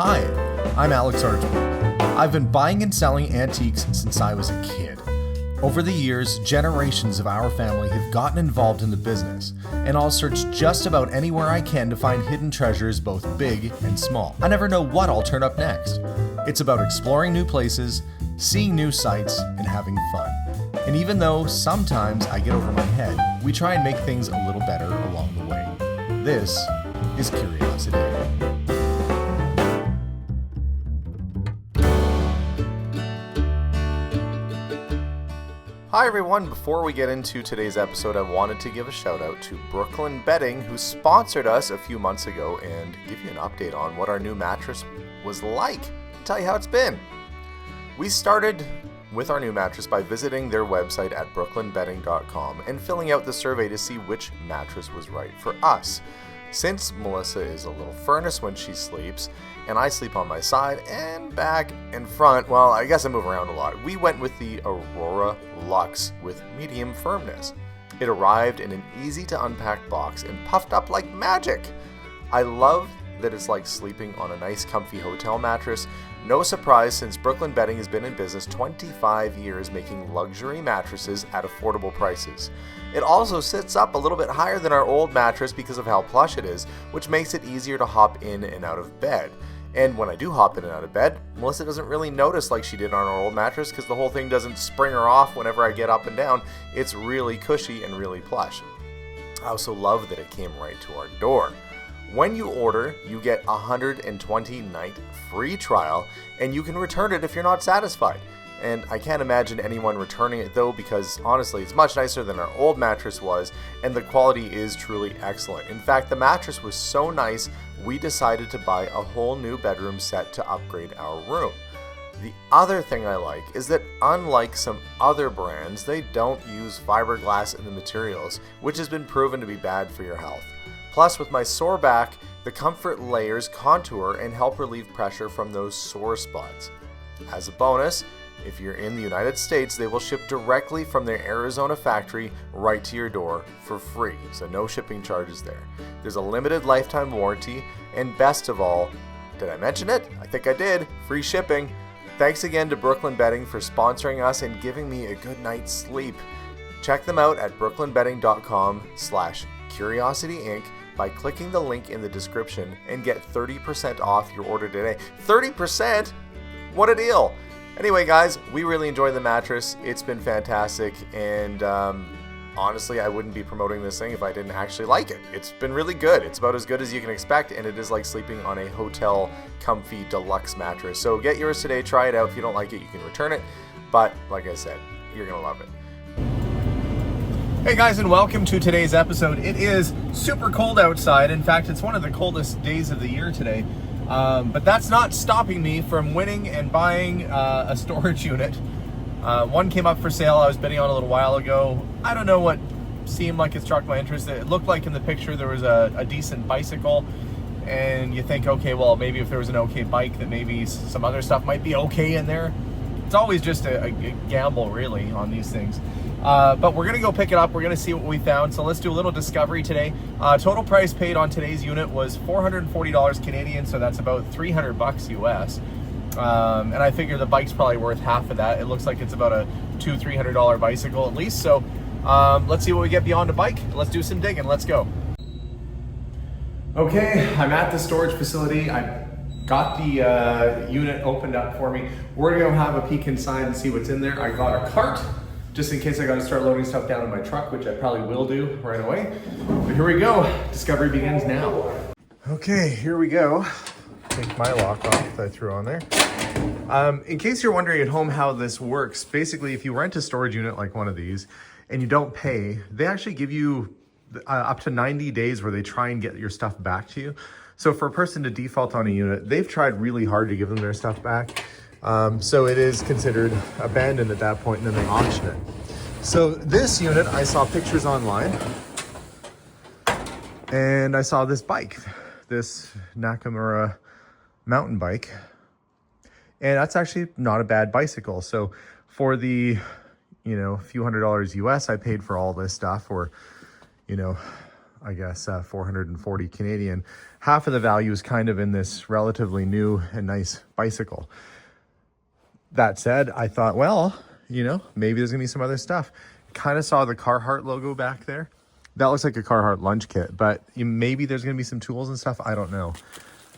Hi, I'm Alex Archibald. I've been buying and selling antiques since I was a kid. Over the years, generations of our family have gotten involved in the business, and I'll search just about anywhere I can to find hidden treasures both big and small. I never know what I'll turn up next. It's about exploring new places, seeing new sights, and having fun. And even though sometimes I get over my head, we try and make things a little better along the way. This is Curiosity. Hi everyone, before we get into today's episode, I wanted to give a shout out to Brooklyn Bedding, who sponsored us a few months ago, and give you an update on what our new mattress was like. I'll tell you how it's been. We started with our new mattress by visiting their website at brooklynbedding.com and filling out the survey to see which mattress was right for us. Since Melissa is a little furnace when she sleeps, and I sleep on my side and back and front, well, I guess I move around a lot, we went with the Aurora Luxe with medium firmness. It arrived in an easy to unpack box and puffed up like magic. I love that it's like sleeping on a nice comfy hotel mattress. No surprise, since Brooklyn Bedding has been in business 25 years making luxury mattresses at affordable prices. It also sits up a little bit higher than our old mattress because of how plush it is, which makes it easier to hop in and out of bed. And when I do hop in and out of bed, Melissa doesn't really notice like she did on our old mattress because the whole thing doesn't spring her off whenever I get up and down. It's really cushy and really plush. I also love that it came right to our door. When you order, you get a 120-night free trial, and you can return it if you're not satisfied. And I can't imagine anyone returning it though, because honestly, it's much nicer than our old mattress was, and the quality is truly excellent. In fact, the mattress was so nice, we decided to buy a whole new bedroom set to upgrade our room. The other thing I like is that unlike some other brands, they don't use fiberglass in the materials, which has been proven to be bad for your health. Plus, with my sore back, the comfort layers contour and help relieve pressure from those sore spots. As a bonus, if you're in the United States, they will ship directly from their Arizona factory right to your door for free, so no shipping charges there. There's a limited lifetime warranty, and best of all, did I mention it? I think I did. Free shipping. Thanks again to Brooklyn Bedding for sponsoring us and giving me a good night's sleep. Check them out at brooklynbedding.com/CuriosityInc by clicking the link in the description and get 30% off your order today. 30%? What a deal! Anyway, guys, we really enjoy the mattress. It's been fantastic, and honestly, I wouldn't be promoting this thing if I didn't actually like it. It's been really good. It's about as good as you can expect, and it is like sleeping on a hotel comfy deluxe mattress. So get yours today. Try it out. If you don't like it, you can return it. But like I said, you're going to love it. Hey guys, and welcome to today's episode. It is super cold outside. In fact, it's one of the coldest days of the year today. But that's not stopping me from winning and buying a storage unit. One came up for sale. I was bidding on a little while ago. I don't know what seemed like it struck my interest. It looked like in the picture there was a decent bicycle, and you think, okay, well, maybe if there was an okay bike, that maybe some other stuff might be okay in there. It's always just a gamble, really, on these things. But we're going to go pick it up. We're going to see what we found. So let's do a little discovery today. Total price paid on today's unit was $440 Canadian, so that's about $300 US. And I figure the bike's probably worth half of that. It looks like it's about a $200-300 bicycle at least. So let's see what we get beyond a bike. Let's do some digging. Let's go. Okay, I'm at the storage facility. I got the unit opened up for me. We're going to have a peek inside and see what's in there. I got a cart, just in case I got to start loading stuff down in my truck, which I probably will do right away. But here we go. Discovery begins now. Okay, here we go. Take my lock off that I threw on there. In case you're wondering at home how this works, basically if you rent a storage unit like one of these and you don't pay, they actually give you up to 90 days where they try and get your stuff back to you. So for a person to default on a unit, they've tried really hard to give them their stuff back. So it is considered abandoned at that point, and then they auction it. So this unit, I saw pictures online, and I saw this bike, this Nakamura mountain bike, and that's actually not a bad bicycle. So for the, few $100 US I paid for all this stuff, or, I guess, 440 Canadian. Half of the value is kind of in this relatively new and nice bicycle. That said, I thought, well, you know, maybe there's gonna be some other stuff. Kind of saw the Carhartt logo back there. That looks like a Carhartt lunch kit, but maybe there's gonna be some tools and stuff. I don't know.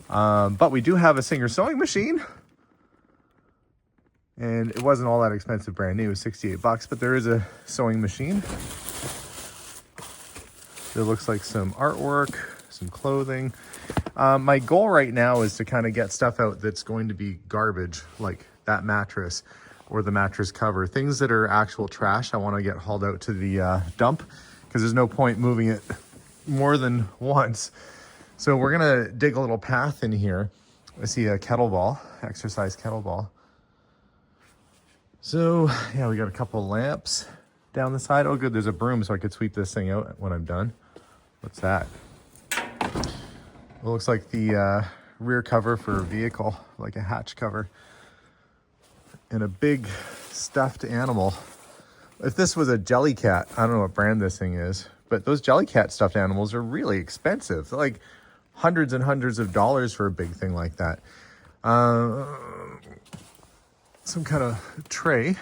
But we do have a Singer sewing machine. And it wasn't all that expensive brand new, 68 bucks, but there is a sewing machine. There looks like some artwork, some clothing. My goal right now is to kind of get stuff out that's going to be garbage, like that mattress or the mattress cover. Things that are actual trash, I want to get hauled out to the dump, because there's no point moving it more than once. So we're gonna dig a little path in here. I see a kettlebell, exercise kettlebell. So yeah, we got a couple of lamps down the side. Oh good, there's a broom so I could sweep this thing out when I'm done. What's that? It looks like the rear cover for a vehicle, like a hatch cover. And a big stuffed animal. If this was a Jellycat, I don't know what brand this thing is, but those Jellycat stuffed animals are really expensive. They're like hundreds and hundreds of dollars for a big thing like that. Some kind of tray.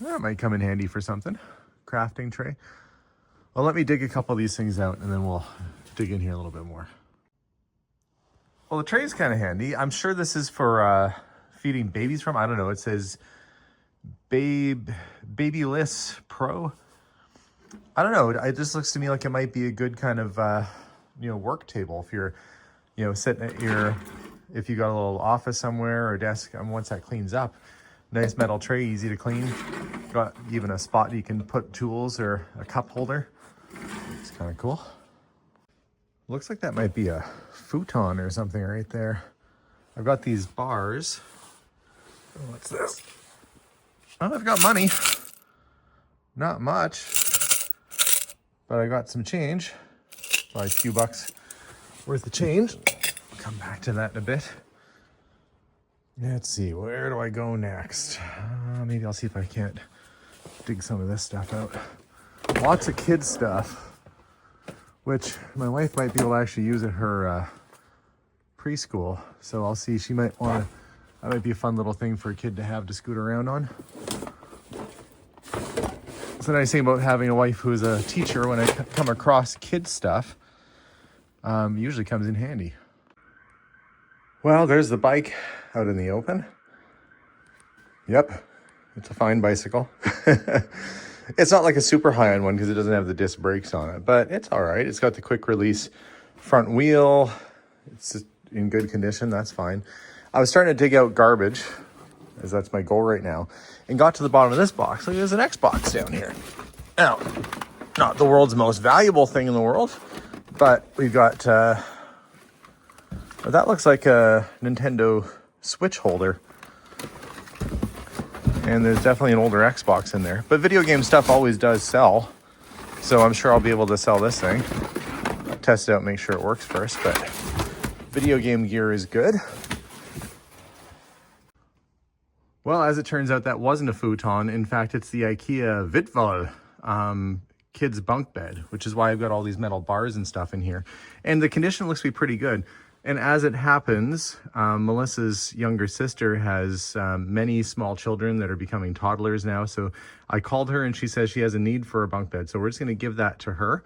That might come in handy for something. Crafting tray. Well, let me dig a couple of these things out and then we'll dig in here a little bit more. Well, the tray is kind of handy. I'm sure this is for feeding babies from. I don't know. It says Babyless Pro. I don't know. It just looks to me like it might be a good kind of, you know, work table if you're, you know, sitting at your, if you got a little office somewhere or desk, once that cleans up. Nice metal tray, easy to clean. Got even a spot you can put tools or a cup holder. It's kind of cool. Looks like that might be a futon or something right there. I've got these bars. Oh, what's this? Oh, I've got money. Not much, but I got some change. Probably a few bucks worth of change. I'll come back to that in a bit. Let's see, where do I go next? Maybe I'll see if I can't dig some of this stuff out. Lots of kids stuff, which my wife might be able to actually use at her preschool. So I'll see, she might want to, that might be a fun little thing for a kid to have to scoot around on. It's the nice thing about having a wife who is a teacher. When I come across kids stuff, usually comes in handy. Well, there's the bike out in the open. Yep, it's a fine bicycle. It's not like a super high-end one because it doesn't have the disc brakes on it, but it's all right. It's got the quick release front wheel. It's just in good condition, that's fine. I was starting to dig out garbage, as that's my goal right now, and got to the bottom of this box. Look, there's an Xbox down here. Now, not the world's most valuable thing in the world, but we've got, that looks like a Nintendo Switch holder. And there's definitely an older Xbox in there. But video game stuff always does sell. So I'm sure I'll be able to sell this thing. Test it out, make sure it works first. But video game gear is good. Well, as it turns out, that wasn't a futon. In fact, it's the IKEA Vitval kids bunk bed, which is why I've got all these metal bars and stuff in here. And the condition looks to be pretty good. And as it happens, Melissa's younger sister has many small children that are becoming toddlers now. So I called her and she says she has a need for a bunk bed. So we're just going to give that to her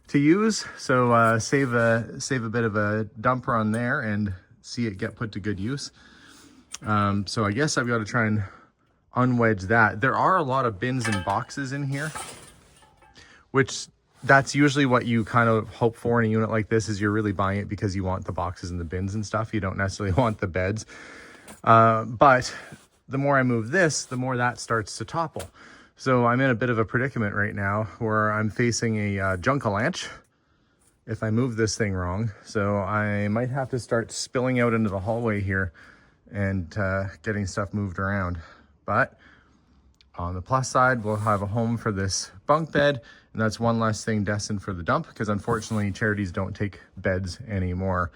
to use. So save a bit of a dumper on there and see it get put to good use. So I guess I've got to try and unwedge that. There are a lot of bins and boxes in here, which that's usually what you kind of hope for in a unit like this, is you're really buying it because you want the boxes and the bins and stuff. You don't necessarily want the beds. But the more I move this, the more that starts to topple. So I'm in a bit of a predicament right now where I'm facing a junkalanche if I move this thing wrong. So I might have to start spilling out into the hallway here and getting stuff moved around. But on the plus side, we'll have a home for this bunk bed. And that's one less thing destined for the dump, because unfortunately charities don't take beds anymore.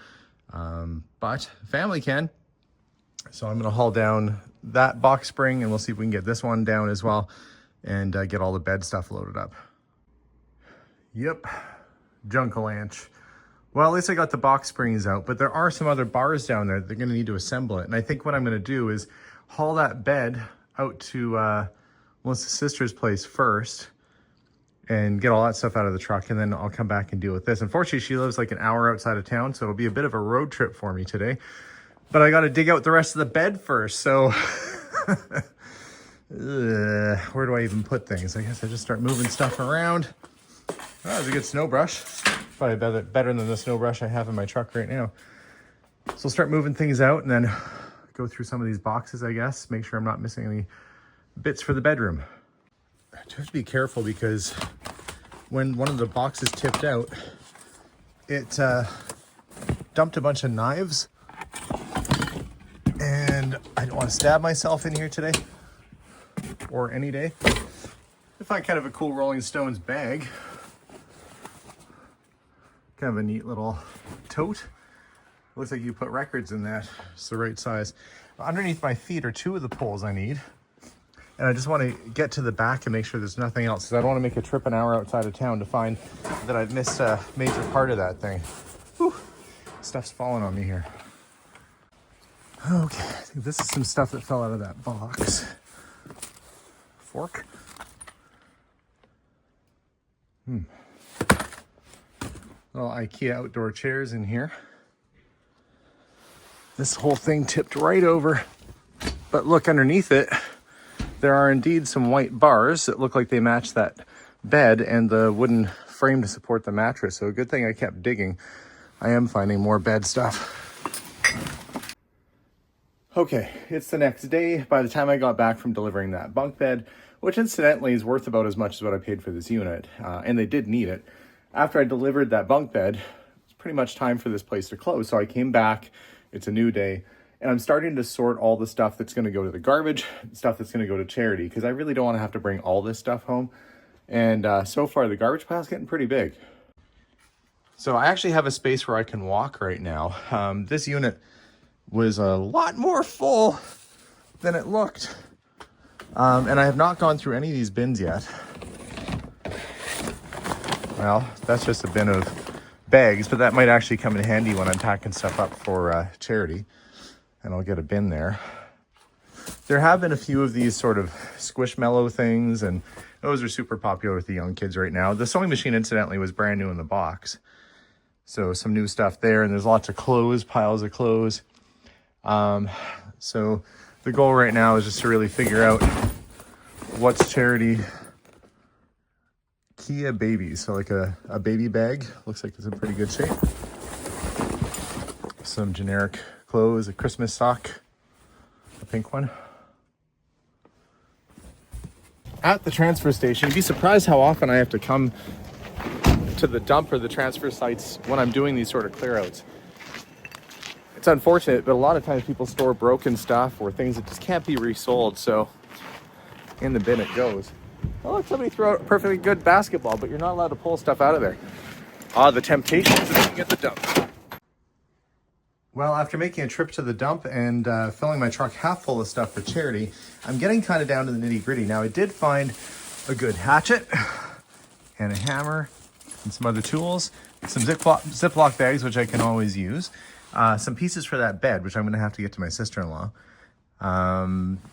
But family can. So I'm going to haul down that box spring and we'll see if we can get this one down as well and get all the bed stuff loaded up. Yep, Junkalanch. Well, at least I got the box springs out, but there are some other bars down there. They're going to need to assemble it. And I think what I'm going to do is haul that bed out to Melissa's sister's place first and get all that stuff out of the truck, and then I'll come back and deal with this. Unfortunately, she lives like an hour outside of town, so it'll be a bit of a road trip for me today. But I got to dig out the rest of the bed first, so where do I even put things? I guess I just start moving stuff around. Oh, there's a good snow brush. Probably better than the snow brush I have in my truck right now. So I'll start moving things out and then go through some of these boxes, I guess. Make sure I'm not missing any bits for the bedroom. I have to be careful because when one of the boxes tipped out, it dumped a bunch of knives. And I don't want to stab myself in here today or any day. I find kind of a cool Rolling Stones bag. Kind of a neat little tote. Looks like you put records in that. It's the right size. Underneath my feet are two of the poles I need. And I just want to get to the back and make sure there's nothing else, because I don't want to make a trip an hour outside of town to find that I've missed a major part of that thing. Whew. Stuff's falling on me here. Okay, I think this is some stuff that fell out of that box. Fork. Little IKEA outdoor chairs in here. This whole thing tipped right over, but look underneath it. There are indeed some white bars that look like they match that bed and the wooden frame to support the mattress. So a good thing I kept digging. I am finding more bed stuff. Okay, it's the next day. By the time I got back from delivering that bunk bed, which incidentally is worth about as much as what I paid for this unit, and they did need it. After I delivered that bunk bed, it's pretty much time for this place to close. So I came back, it's a new day, and I'm starting to sort all the stuff that's gonna go to the garbage, stuff that's gonna go to charity, because I really don't wanna have to bring all this stuff home. And so far the garbage pile's getting pretty big. So I actually have a space where I can walk right now. This unit was a lot more full than it looked. And I have not gone through any of these bins yet. Well, that's just a bin of bags, but that might actually come in handy when I'm packing stuff up for charity. And I'll get a bin there. There have been a few of these sort of squishmallow things, and those are super popular with the young kids right now. The sewing machine, incidentally, was brand new in the box. So some new stuff there, and there's lots of clothes, piles of clothes. So the goal right now is just to really figure out what's charity. Kia babies, so like a baby bag. Looks like it's in pretty good shape. Some generic clothes, a Christmas sock, a pink one. At the transfer station, you'd be surprised how often I have to come to the dump or the transfer sites when I'm doing these sort of clear outs. It's unfortunate, but a lot of times people store broken stuff or things that just can't be resold, so in the bin it goes. Oh, look, somebody threw out a perfectly good basketball, but you're not allowed to pull stuff out of there. Ah, the temptations of being at the dump. Well, after making a trip to the dump and filling my truck half full of stuff for charity, I'm getting kind of down to the nitty-gritty. Now, I did find a good hatchet and a hammer and some other tools, some Ziploc bags, which I can always use, some pieces for that bed, which I'm going to have to get to my sister-in-law.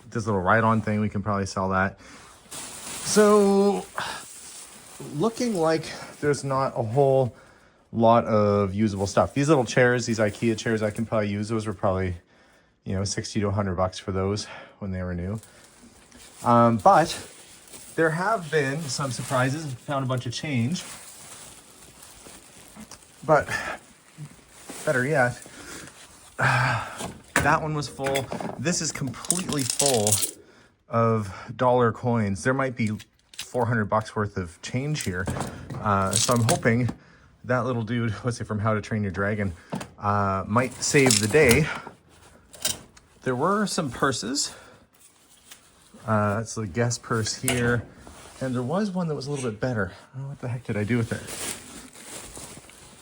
This little ride-on thing, we can probably sell that. So, looking like there's not a whole lot of usable stuff. These little chairs, these IKEA chairs, I can probably use. Those were probably, $60 to $100 for those when they were new. But there have been some surprises. Found a bunch of change. But better yet, that one was full. This is completely full of dollar coins. There might be $400 worth of change here. So I'm hoping that little dude, let's say from How to Train Your Dragon, might save the day. There were some purses. It's the guest purse here. And there was one that was a little bit better. Oh, what the heck did I do with it?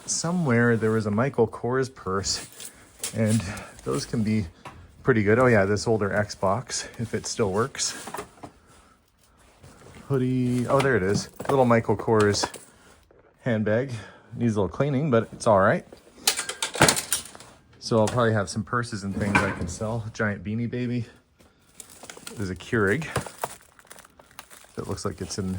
Somewhere there was a Michael Kors purse, and those can be pretty good. Oh yeah, this older Xbox, if it still works. Hoodie, oh there it is. Little Michael Kors handbag. Needs a little cleaning, but it's all right. So I'll probably have some purses and things I can sell. Giant beanie baby. There's a Keurig. It looks like it's in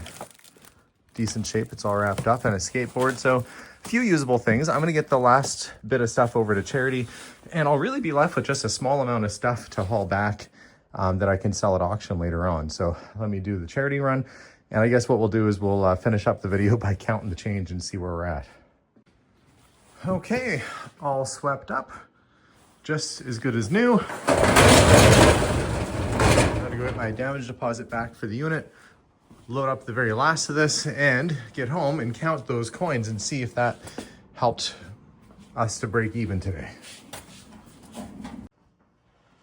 decent shape. It's all wrapped up, and a skateboard. So a few usable things. I'm gonna get the last bit of stuff over to charity, and I'll really be left with just a small amount of stuff to haul back that I can sell at auction later on. So let me do the charity run. And I guess what we'll do is we'll finish up the video by counting the change and see where we're at. Okay, all swept up. Just as good as new. Gotta go get my damage deposit back for the unit, load up the very last of this, and get home and count those coins and see if that helped us to break even today.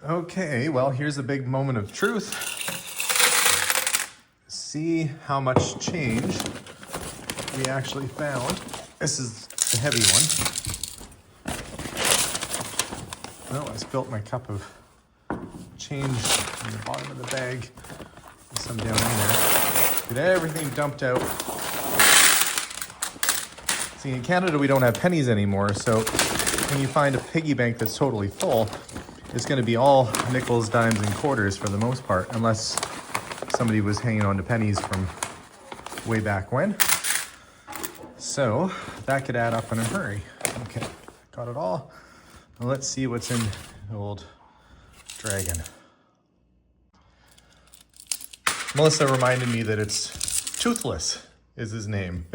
Okay, well, here's a big moment of truth. See how much change we actually found. This is the heavy one. Well, I spilt my cup of change in the bottom of the bag. There's some down in there. Get everything dumped out. See, in Canada, we don't have pennies anymore, so when you find a piggy bank that's totally full, it's gonna be all nickels, dimes, and quarters for the most part, unless somebody was hanging on to pennies from way back when. So that could add up in a hurry. Okay, got it all. Now let's see what's in the old dragon. Melissa reminded me that it's Toothless is his name.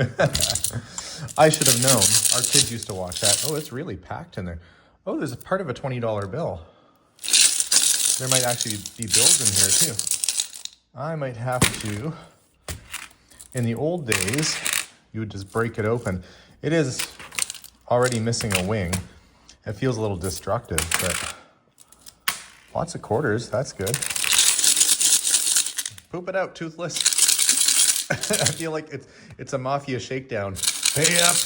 I should have known. Our kids used to watch that. Oh, it's really packed in there. Oh, there's a part of a $20 bill. There might actually be bills in here too. I might have to, in the old days, you would just break it open. It is already missing a wing. It feels a little destructive, but lots of quarters, that's good. Poop it out, Toothless. I feel like it's a mafia shakedown. Pay up,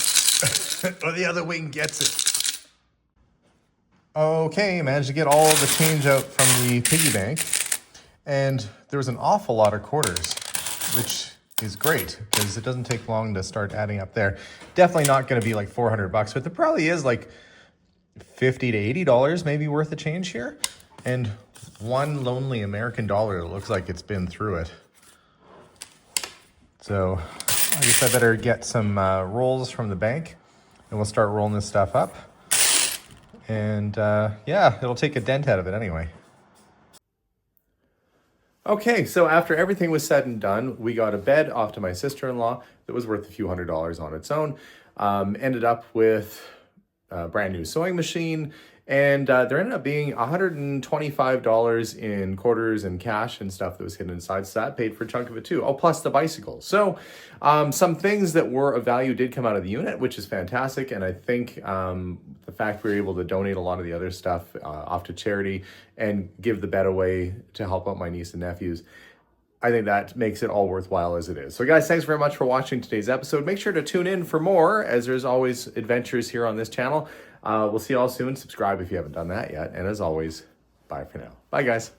or the other wing gets it. Okay, managed to get all the change out from the piggy bank. And there was an awful lot of quarters, which is great because it doesn't take long to start adding up there. Definitely not going to be like $400, but there probably is like $50 to $80 maybe worth of change here. And one lonely American dollar that looks like it's been through it. So I guess I better get some rolls from the bank and we'll start rolling this stuff up. And yeah, it'll take a dent out of it anyway. Okay, so after everything was said and done, we got a bed off to my sister-in-law that was worth a few $100s on its own. Ended up with a brand new sewing machine, and there ended up being $125 in quarters and cash and stuff that was hidden inside, so that paid for a chunk of it too. Oh, plus the bicycle. So some things that were of value did come out of the unit, which is fantastic, and I think the fact we were able to donate a lot of the other stuff off to charity and give the bed away to help out my niece and nephews, I think that makes it all worthwhile as it is. So guys, thanks very much for watching today's episode. Make sure to tune in for more, as there's always adventures here on this channel. We'll see you all soon. Subscribe if you haven't done that yet. And as always, bye for now. Bye, guys.